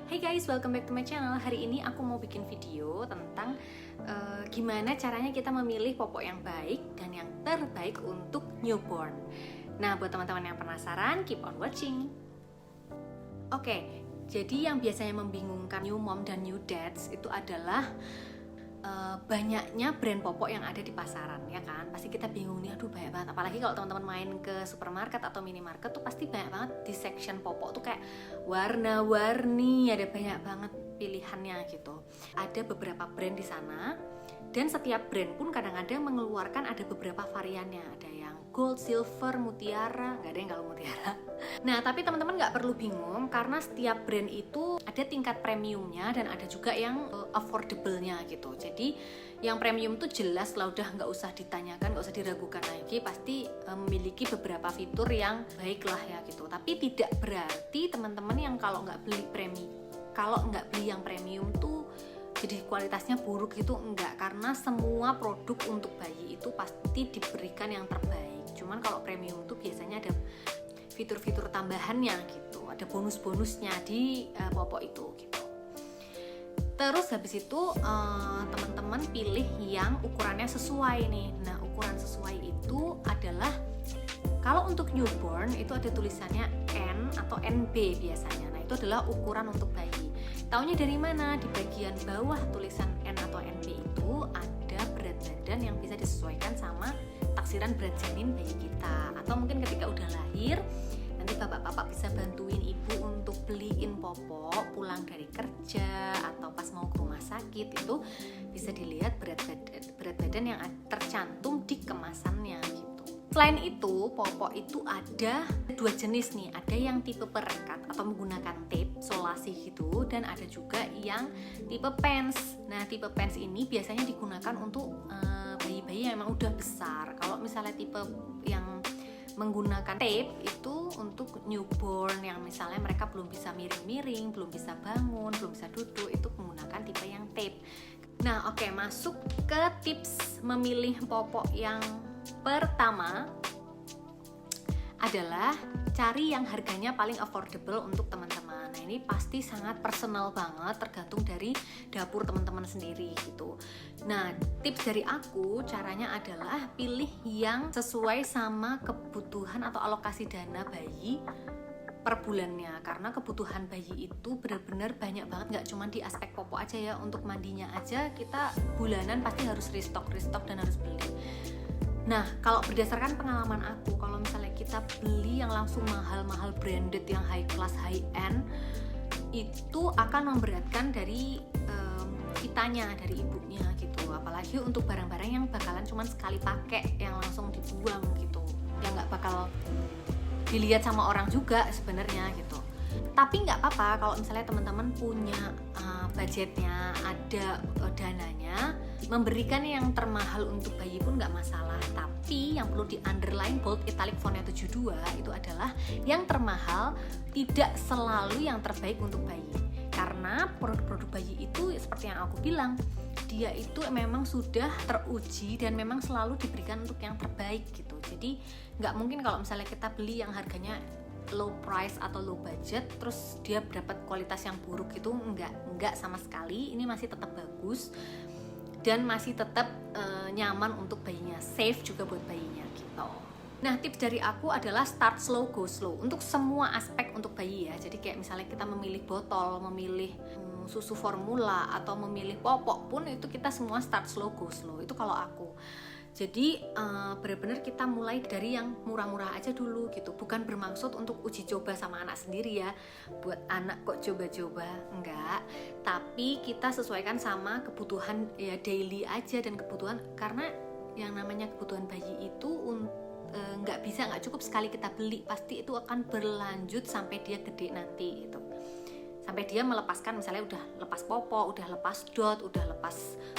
Hey guys, welcome back to my channel. Hari ini aku mau bikin video tentang gimana caranya kita memilih popok yang baik dan yang terbaik untuk newborn. Nah, buat teman-teman yang penasaran, keep on watching. Oke, jadi yang biasanya membingungkan new mom dan new dads itu adalah banyaknya brand popok yang ada di pasaran, ya kan? Pasti kita bingung nih, aduh banyak banget. Apalagi kalau teman-teman main ke supermarket atau minimarket tuh pasti banyak banget di section popok tuh kayak warna-warni, ada banyak banget pilihannya gitu. Ada beberapa brand di sana dan setiap brand pun kadang-kadang mengeluarkan ada beberapa variannya. Ada yang gold, silver, mutiara, nggak ada yang kalau mutiara. Nah, tapi teman-teman nggak perlu bingung karena setiap brand itu ada tingkat premiumnya dan ada juga yang affordable-nya gitu. Jadi yang premium tuh jelas lah, udah nggak usah ditanyakan, nggak usah diragukan lagi, pasti memiliki beberapa fitur yang baik lah ya gitu. Tapi tidak berarti teman-teman yang kalau nggak beli yang premium tuh jadi kualitasnya buruk gitu, enggak, karena semua produk untuk bayi itu pasti diberikan yang terbaik. Cuman kalau premium tuh biasanya ada fitur-fitur tambahannya gitu, ada bonus-bonusnya di popok itu gitu. Terus habis itu teman-teman pilih yang ukurannya sesuai nih. Nah, ukuran sesuai itu adalah kalau untuk newborn itu ada tulisannya N atau NB biasanya. Nah, itu adalah ukuran untuk bayi. Taunya dari mana? Di bagian bawah tulisan N atau NB itu ada berat badan yang bisa disesuaikan sama taksiran berat janin bayi kita. Atau mungkin ketika udah lahir, nanti bapak-bapak bisa bantuin ibu untuk beliin popok pulang dari kerja atau pas mau ke rumah sakit, itu bisa dilihat berat badan yang tercantum di kemasannya gitu. Selain itu, popok itu ada dua jenis nih, ada yang tipe perekat atau menggunakan tape solasi gitu, dan ada juga yang tipe pens. Nah, tipe pens ini biasanya digunakan untuk bayi-bayi yang emang udah besar. Kalau misalnya tipe yang menggunakan tape itu untuk newborn yang misalnya mereka belum bisa miring-miring, belum bisa bangun, belum bisa duduk, itu menggunakan tipe yang tape. Nah, oke, masuk ke tips memilih popok yang pertama adalah cari yang harganya paling affordable untuk teman-teman. Nah, ini pasti sangat personal banget, tergantung dari dapur teman-teman sendiri gitu. Nah, tips dari aku caranya adalah pilih yang sesuai sama kebutuhan atau alokasi dana bayi per bulannya, karena kebutuhan bayi itu benar-benar banyak banget, nggak cuma di aspek popok aja ya. Untuk mandinya aja kita bulanan pasti harus restock dan harus beli. Nah, kalau berdasarkan pengalaman aku, kalau misalnya kita beli yang langsung mahal-mahal branded yang high class, high end, itu akan memberatkan dari kitanya, dari ibunya gitu. Apalagi untuk barang-barang yang bakalan cuma sekali pakai, yang langsung dibuang gitu, yang nggak bakal dilihat sama orang juga sebenarnya gitu. Tapi nggak apa-apa kalau misalnya teman-teman punya budgetnya, ada dananya, memberikan yang termahal untuk bayi pun nggak masalah. Tapi yang perlu di underline bold italic fontnya 72 itu adalah yang termahal tidak selalu yang terbaik untuk bayi, karena produk-produk bayi itu seperti yang aku bilang, dia itu memang sudah teruji dan memang selalu diberikan untuk yang terbaik gitu. Jadi nggak mungkin kalau misalnya kita beli yang harganya low price atau low budget terus dia dapat kualitas yang buruk, itu enggak sama sekali. Ini masih tetap bagus dan masih tetap nyaman untuk bayinya, safe juga buat bayinya gitu. Nah, tips dari aku adalah start slow, go slow untuk semua aspek untuk bayi ya. Jadi kayak misalnya kita memilih botol, memilih susu formula atau memilih popok pun, itu kita semua start slow, go slow. Itu kalau aku. Jadi benar-benar kita mulai dari yang murah-murah aja dulu gitu. Bukan bermaksud untuk uji coba sama anak sendiri ya, buat anak kok coba-coba, enggak. Tapi kita sesuaikan sama kebutuhan ya daily aja, dan kebutuhan, karena yang namanya kebutuhan bayi itu nggak cukup sekali kita beli, pasti itu akan berlanjut sampai dia gede nanti gitu. Sampai dia melepaskan, misalnya udah lepas popok, udah lepas dot, udah lepas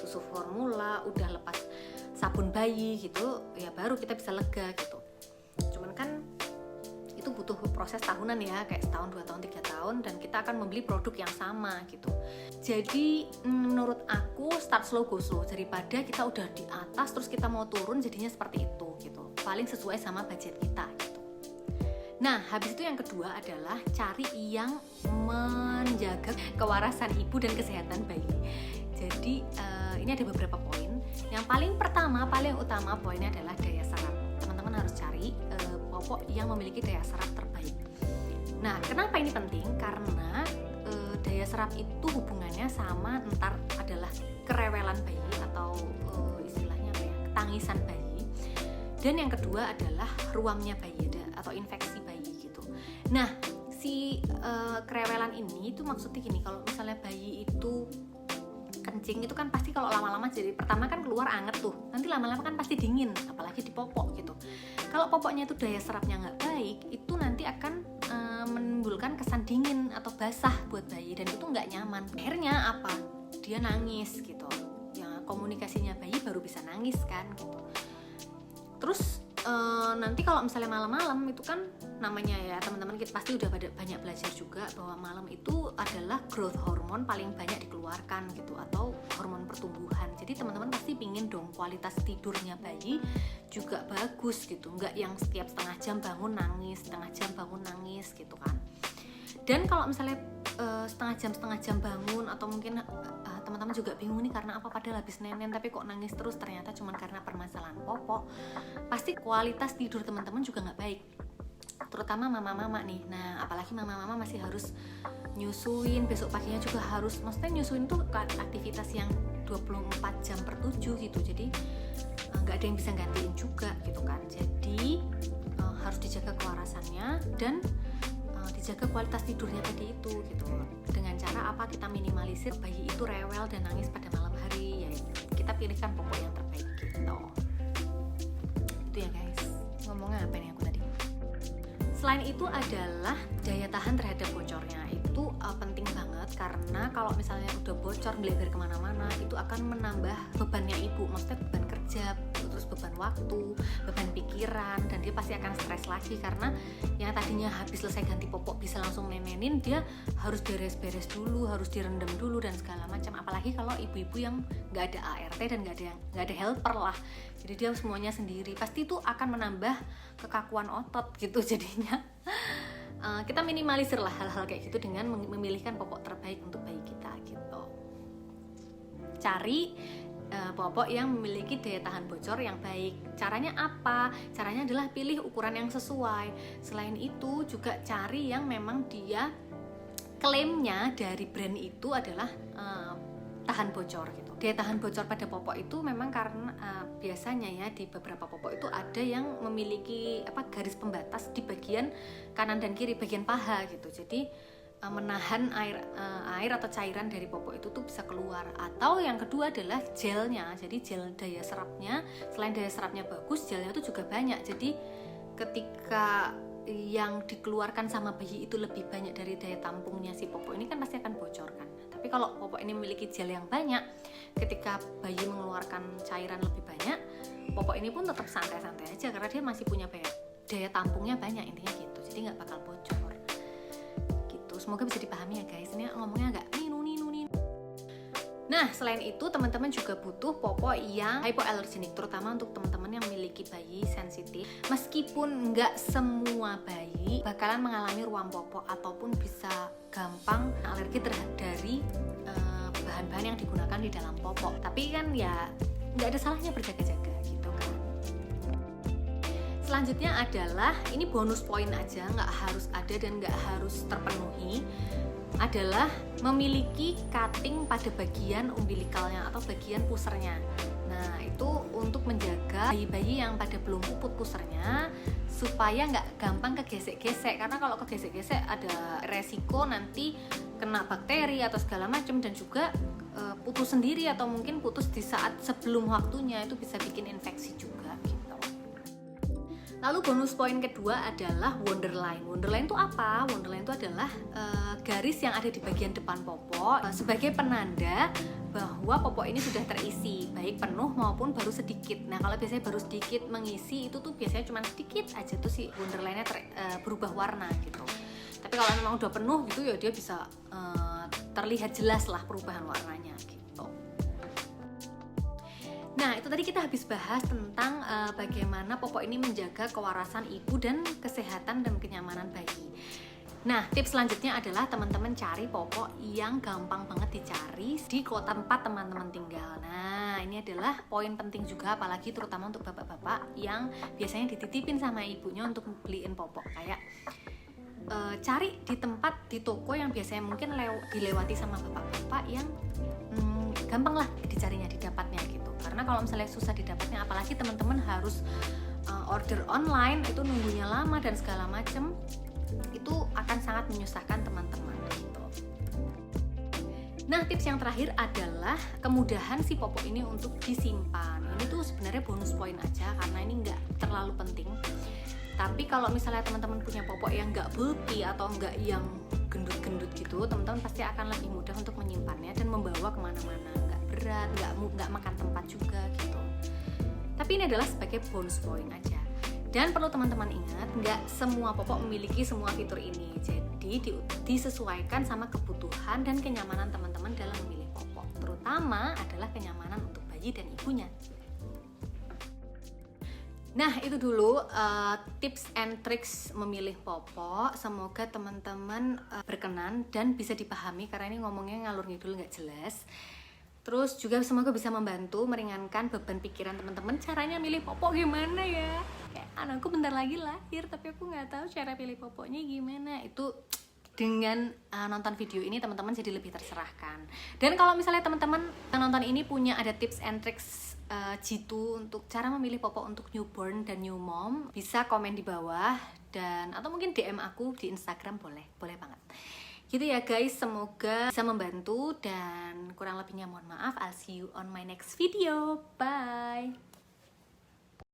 susu formula, udah lepas sabun bayi gitu, ya baru kita bisa lega gitu. Cuman kan itu butuh proses tahunan ya, kayak setahun, 2 tahun, 3 tahun, dan kita akan membeli produk yang sama gitu. Jadi menurut aku start slow go slow, daripada kita udah di atas terus kita mau turun jadinya seperti itu gitu. Paling sesuai sama budget kita gitu. Nah, habis itu yang kedua adalah cari yang menjaga kewarasan ibu dan kesehatan bayi. Jadi ini ada beberapa poin. Yang paling pertama, paling utama poinnya adalah daya serap. Teman-teman harus cari popok yang memiliki daya serap terbaik. Nah, kenapa ini penting? Karena daya serap itu hubungannya sama entar adalah kerewelan bayi atau istilahnya apa ya, ketangisan bayi. Dan yang kedua adalah ruamnya bayi atau infeksi bayi gitu. Nah, si kerewelan ini itu maksudnya gini, kalau misalnya bayi itu kencing itu kan pasti kalau lama-lama, jadi pertama kan keluar anget tuh, nanti lama-lama kan pasti dingin, apalagi di popok gitu. Kalau popoknya itu daya serapnya nggak baik, itu nanti akan menimbulkan kesan dingin atau basah buat bayi, dan itu nggak nyaman. Akhirnya apa? Dia nangis gitu. Ya, komunikasinya bayi baru bisa nangis kan gitu. Terus nanti kalau misalnya malam-malam itu kan namanya ya teman-teman, kita pasti udah banyak belajar juga bahwa malam itu adalah growth hormone paling banyak dikeluarkan gitu, atau hormon pertumbuhan. Jadi teman-teman pasti pingin dong kualitas tidurnya bayi juga bagus gitu, nggak yang setiap setengah jam bangun nangis gitu kan. Dan kalau misalnya setengah jam bangun, atau mungkin teman-teman juga bingung nih karena apa, padahal habis nenen tapi kok nangis terus, ternyata cuma karena permasalahan popok, pasti kualitas tidur teman-teman juga nggak baik, terutama mama-mama nih. Nah, apalagi mama-mama masih harus nyusuin, besok paginya juga harus, maksudnya nyusuin tuh aktivitas yang 24 jam per 7 gitu, jadi nggak ada yang bisa gantiin juga gitu kan. Jadi harus dijaga kewarasannya dan dijaga kualitas tidurnya tadi itu gitu. Dengan cara apa? Kita minimalisir bayi itu rewel dan nangis pada malam hari, ya kita pilihkan popok yang terbaik gitu. Itu ya guys. Ngomongnya apa nih aku tadi? Selain itu adalah daya tahan terhadap bocornya. Itu penting banget, karena kalau misalnya udah bocor melebar kemana-mana, itu akan menambah bebannya ibu, maksudnya beban kerja, terus beban waktu, beban pikiran, dan dia pasti akan stres lagi, karena yang tadinya habis selesai ganti popok bisa langsung nenenin, dia harus beres-beres dulu, harus direndam dulu dan segala macam. Apalagi kalau ibu-ibu yang nggak ada ART dan nggak ada helper lah, jadi dia semuanya sendiri, pasti itu akan menambah kekakuan otot gitu. Jadinya kita minimalisir lah hal-hal kayak gitu dengan memilihkan popok terbaik untuk bayi kita gitu. Cari popok yang memiliki daya tahan bocor yang baik. Caranya apa? Caranya adalah pilih ukuran yang sesuai. Selain itu juga cari yang memang dia klaimnya dari brand itu adalah tahan bocor gitu. Daya tahan bocor pada popok itu memang karena biasanya ya di beberapa popok itu ada yang memiliki garis pembatas di bagian kanan dan kiri, bagian paha gitu. Jadi menahan air atau cairan dari popok itu tuh bisa keluar. Atau yang kedua adalah gelnya. Jadi gel daya serapnya, selain daya serapnya bagus, gelnya itu juga banyak. Jadi ketika yang dikeluarkan sama bayi itu lebih banyak dari daya tampungnya si popok ini kan pasti akan bocor kan. Tapi kalau popok ini memiliki gel yang banyak, ketika bayi mengeluarkan cairan lebih banyak, popok ini pun tetap santai-santai aja karena dia masih punya daya tampungnya banyak, intinya gitu. Jadi nggak bakal bocor gitu. Semoga bisa dipahami ya guys. Ini ngomongnya agak ninu. Nah, selain itu teman-teman juga butuh popok yang hypoallergenic, terutama untuk teman-teman yang memiliki bayi sensitif. Meskipun nggak semua bayi bakalan mengalami ruam popok ataupun bisa gampang alergi dari bahan-bahan yang digunakan di dalam popok. Tapi kan ya nggak ada salahnya berjaga-jaga gitu kan. Selanjutnya adalah, ini bonus poin aja, nggak harus ada dan nggak harus terpenuhi, adalah memiliki cutting pada bagian umbilikalnya atau bagian pusernya. Nah, itu untuk menjaga bayi-bayi yang pada belum puput pusernya supaya nggak gampang kegesek-gesek, karena kalau kegesek-gesek ada resiko nanti kena bakteri atau segala macam, dan juga putus sendiri atau mungkin putus di saat sebelum waktunya, itu bisa bikin infeksi juga gitu. Lalu bonus poin kedua adalah wonderline. Wonderline itu apa? Wonderline itu adalah garis yang ada di bagian depan popok sebagai penanda bahwa popok ini sudah terisi, baik penuh maupun baru sedikit. Nah, kalau biasanya baru sedikit mengisi, itu tuh biasanya cuma sedikit aja tuh si wonderline-nya berubah warna gitu. Tapi kalau memang udah penuh gitu ya dia bisa terlihat jelas lah perubahan warnanya gitu. Nah, itu tadi kita habis bahas tentang bagaimana popok ini menjaga kewarasan ibu dan kesehatan dan kenyamanan bayi. Nah, tips selanjutnya adalah teman-teman cari popok yang gampang banget dicari di kota tempat teman-teman tinggal. Nah, ini adalah poin penting juga, apalagi terutama untuk bapak-bapak yang biasanya dititipin sama ibunya untuk beliin popok. Kayak cari di tempat, di toko yang biasanya mungkin dilewati sama bapak-bapak yang gampang lah dicarinya, didapatnya gitu. Karena kalau misalnya susah didapatnya, apalagi teman-teman harus order online, itu nunggunya lama dan segala macem, itu akan sangat menyusahkan teman-teman gitu. Nah, tips yang terakhir adalah kemudahan si popok ini untuk disimpan. Ini tuh sebenarnya bonus poin aja karena ini nggak terlalu penting. Tapi kalau misalnya teman-teman punya popok yang nggak bulky atau nggak yang gendut-gendut gitu, teman-teman pasti akan lebih mudah untuk menyimpannya dan membawa kemana-mana. Nggak berat, nggak makan tempat juga gitu. Tapi ini adalah sebagai bonus poin aja. Dan perlu teman-teman ingat, nggak semua popok memiliki semua fitur ini. Jadi disesuaikan sama kebutuhan dan kenyamanan teman-teman dalam memilih popok. Terutama adalah kenyamanan untuk bayi dan ibunya. Nah, itu dulu tips and tricks memilih popok. Semoga teman-teman berkenan dan bisa dipahami, karena ini ngomongnya ngalur ngidul nggak jelas. Terus juga semoga bisa membantu meringankan beban pikiran teman-teman. Caranya milih popok gimana ya? Kayak anakku bentar lagi lahir, tapi aku nggak tahu cara pilih popoknya gimana. Itu dengan nonton video ini teman-teman jadi lebih tercerahkan. Dan kalau misalnya teman-teman yang nonton ini punya ada tips and tricks jitu untuk cara memilih popok untuk newborn dan new mom, bisa komen di bawah dan atau mungkin DM aku di Instagram, boleh banget. Gitu ya guys, semoga bisa membantu dan kurang lebihnya mohon maaf. I'll see you on my next video. Bye.